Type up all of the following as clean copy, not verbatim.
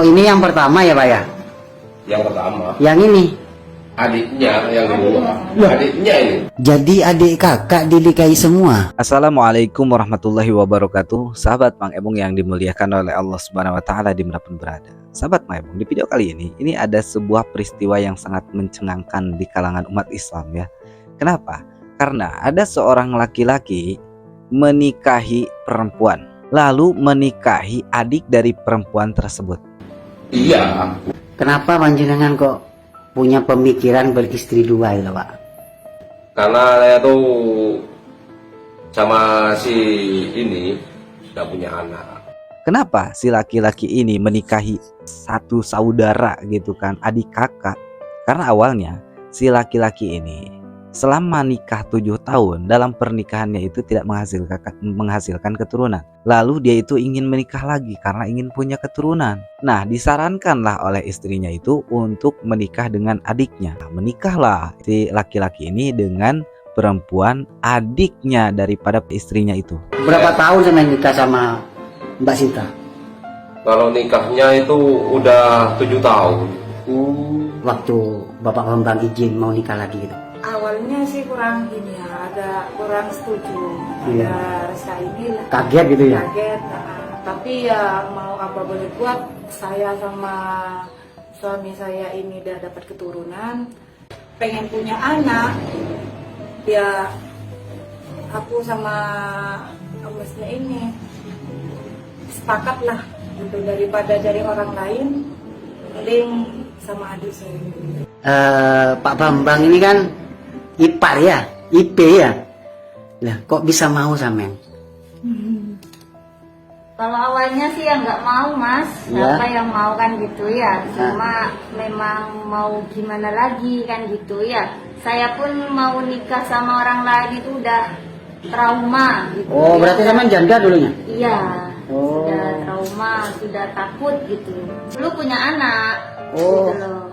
Oh, ini yang pertama ya Pak ya? Yang pertama, Yang ini? adiknya yang kedua. Adiknya ini. Jadi adik kakak dinikahi semua? Assalamualaikum warahmatullahi wabarakatuh. Sahabat Mang Ebong yang dimuliakan oleh Allah Subhanahu wa taala dimanapun berada. Sahabat Mang Ebong, di video kali ini ada sebuah peristiwa yang sangat mencengangkan di kalangan umat Islam ya. Kenapa? Karena ada seorang laki-laki menikahi perempuan, lalu menikahi adik dari perempuan tersebut. Iya. Kenapa panjenengan kok punya pemikiran beristri dua itu Pak? Karena saya tuh sama si ini sudah punya anak. Kenapa si laki-laki ini menikahi satu saudara gitu kan, adik kakak? Karena awalnya si laki-laki ini selama nikah 7 tahun, dalam pernikahannya itu tidak menghasilkan keturunan. Lalu dia itu ingin menikah lagi karena ingin punya keturunan. Nah, disarankanlah oleh istrinya itu untuk menikah dengan adiknya. Nah, menikahlah si laki-laki ini dengan perempuan adiknya daripada istrinya itu. Berapa tahun sama nikah sama Mbak Sinta? Kalau nikahnya itu udah 7 tahun. Waktu Bapak Bambang izin mau nikah lagi gitu. Awalnya sih kurang ini ya, agak kurang setuju. Iya. Ada rasa inilah. Kaget gitu ya? Kaget. Tapi ya mau apa boleh buat, saya sama suami saya ini udah dapat keturunan, pengen punya anak. Ya aku sama masnya ini sepakat lah gitu, daripada dari orang lain, mending sama adik saya. Pak Bambang ini kan ipar ya, IP ya. Lah kok bisa mau sampean? Kalau awalnya sih ya nggak mau mas, Ya. siapa yang mau kan gitu ya. Cuma memang mau gimana lagi kan gitu ya. Saya pun mau nikah sama orang lain itu udah trauma gitu. Oh, ya. berarti sampean janda dulunya? Iya, Oh. sudah trauma, sudah takut gitu. Dulu punya anak, Oh. gitu loh.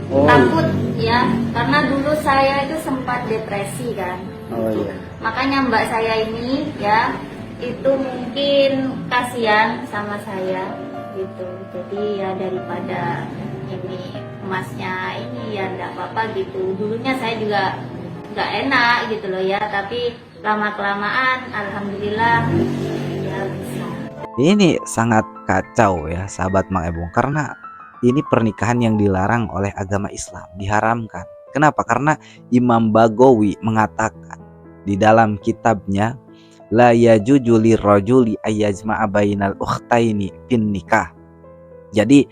Oh. Takut ya, karena dulu saya itu sempat depresi kan. Oh iya. Makanya mbak saya ini ya itu mungkin kasihan sama saya gitu. Jadi ya daripada ini emasnya ini ya enggak apa-apa gitu. Dulunya saya juga nggak enak gitu loh ya, tapi lama kelamaan alhamdulillah ya bisa. Ini sangat kacau ya sahabat Mang Ebong, karena ini pernikahan yang dilarang oleh agama Islam, diharamkan. Kenapa? Karena Imam Bagawi mengatakan di dalam kitabnya la yajuju lirrajuli ayyajma'a bainal ukhtaini fin nikah. Jadi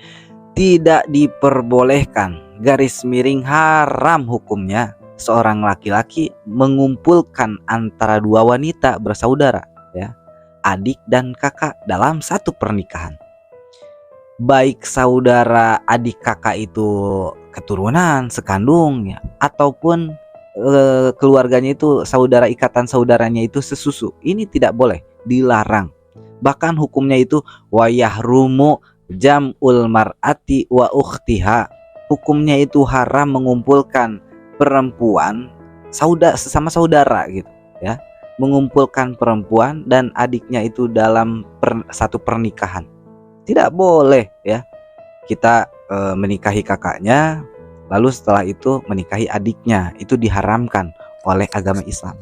tidak diperbolehkan, garis miring haram hukumnya, seorang laki-laki mengumpulkan antara dua wanita bersaudara ya, adik dan kakak dalam satu pernikahan. Baik saudara adik kakak itu keturunan sekandung ya, ataupun keluarganya itu saudara, ikatan saudaranya itu sesusu, ini tidak boleh, dilarang. Bahkan hukumnya itu wayahrumu jam'ul mar'ati wa ukhtiha, hukumnya itu haram mengumpulkan perempuan sesama saudara gitu ya, mengumpulkan perempuan dan adiknya itu dalam satu pernikahan. Tidak boleh ya kita menikahi kakaknya lalu setelah itu menikahi adiknya, itu diharamkan oleh agama Islam.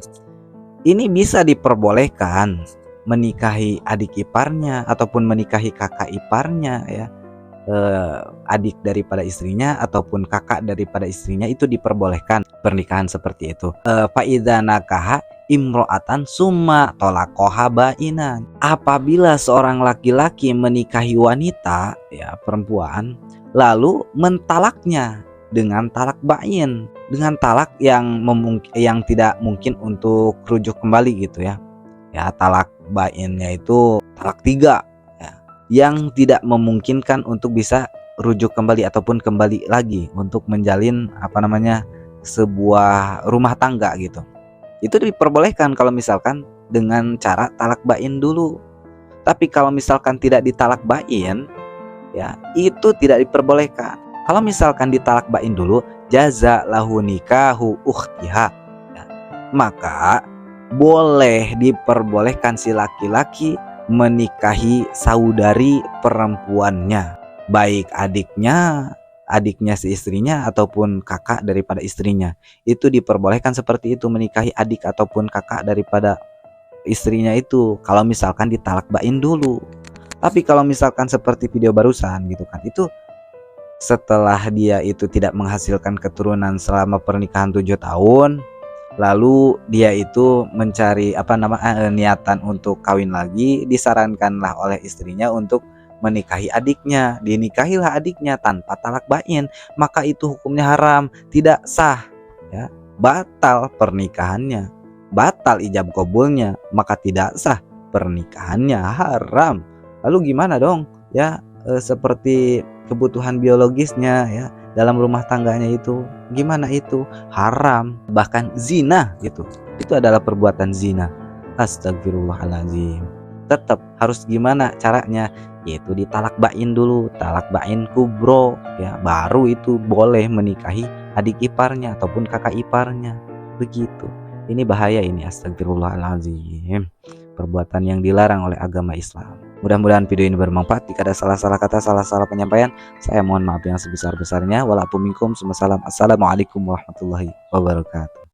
Ini bisa diperbolehkan menikahi adik iparnya ataupun menikahi kakak iparnya ya, adik daripada istrinya ataupun kakak daripada istrinya, itu diperbolehkan pernikahan seperti itu. Faidza nakaha imro'atan summa tolaqoha bainan, apabila seorang laki-laki menikahi wanita ya, perempuan, lalu mentalaknya dengan talak bain, dengan talak yang tidak mungkin untuk rujuk kembali gitu ya. Ya, talak bainnya itu talak 3 ya, yang tidak memungkinkan untuk bisa rujuk kembali ataupun kembali lagi untuk menjalin sebuah rumah tangga gitu. Itu diperbolehkan kalau misalkan dengan cara talak bain dulu. Tapi kalau misalkan tidak ditalak bain ya, itu tidak diperbolehkan. Kalau misalkan ditalak bain dulu, jaza lahu nikahu ukhtiha ya, maka boleh diperbolehkan si laki-laki menikahi saudari perempuannya. baik adiknya si istrinya ataupun kakak daripada istrinya. Itu diperbolehkan seperti itu, menikahi adik ataupun kakak daripada istrinya itu kalau misalkan ditalak bain dulu. Tapi kalau misalkan seperti video barusan gitu kan, itu setelah dia itu tidak menghasilkan keturunan selama pernikahan 7 tahun, lalu dia itu mencari niatan untuk kawin lagi, disarankanlah oleh istrinya untuk menikahi adiknya. Dinikahilah adiknya tanpa talak bain, maka itu hukumnya haram, tidak sah ya, batal pernikahannya, batal ijab kabulnya, maka tidak sah pernikahannya, haram. Lalu gimana dong ya, seperti kebutuhan biologisnya ya dalam rumah tangganya itu, gimana itu? Haram, bahkan zina gitu. Itu adalah perbuatan zina. Astagfirullahaladzim. Tetap harus gimana caranya? Yaitu ditalak bain dulu, talak bain kubro ya, baru itu boleh menikahi adik iparnya ataupun kakak iparnya. Begitu. Ini bahaya ini, astagfirullahaladzim. Perbuatan yang dilarang oleh agama Islam. Mudah-mudahan video ini bermanfaat. Jika ada salah-salah kata, salah-salah penyampaian, saya mohon maaf yang sebesar-besarnya. Walaupun minkum, assalamualaikum warahmatullahi wabarakatuh.